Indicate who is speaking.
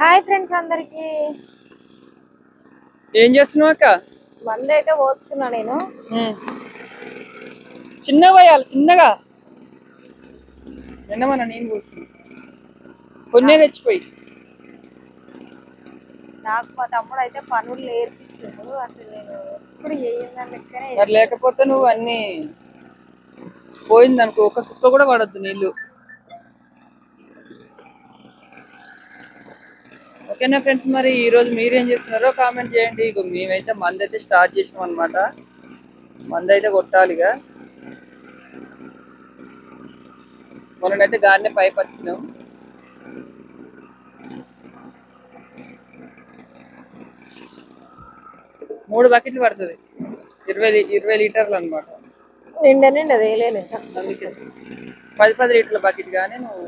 Speaker 1: Hi friends అందరికి.
Speaker 2: ఏం చేస్తున్నావు అక్క?
Speaker 1: మందు అయితే పోస్తున్నా నేను.
Speaker 2: చిన్నగా పోయాలి, చిన్నగా. నిన్నమన్నా నేను పోస్తున్నా, కొన్నే తెచ్చిపోయి.
Speaker 1: నాకు మా తమ్ముడు అయితే పనులు నేర్పిస్తున్నాడు. అసలు నేను ఎప్పుడు చేయిందని లెక్కనే.
Speaker 2: మరి లేకపోతే నువ్వు అన్ని పోయిందనుకో, ఒక చుక్క కూడా పడద్దు నీళ్ళు. ఓకేనా ఫ్రెండ్స్, మరి ఈ రోజు మీరేం చేస్తున్నారో కామెంట్ చేయండి. ఇక మేమైతే మందు అయితే స్టార్ట్ చేసినాం అనమాట. మందు అయితే కొట్టాలిగా. మొన్ననైతే గాడినే పైప్ వచ్చినాం. మూడు బకెట్లు పడుతుంది, 20 లీటర్లు అనమాట.
Speaker 1: నిండా వేయలేను.
Speaker 2: అందుకే 10 లీటర్ల బకెట్ కానీ నువ్వు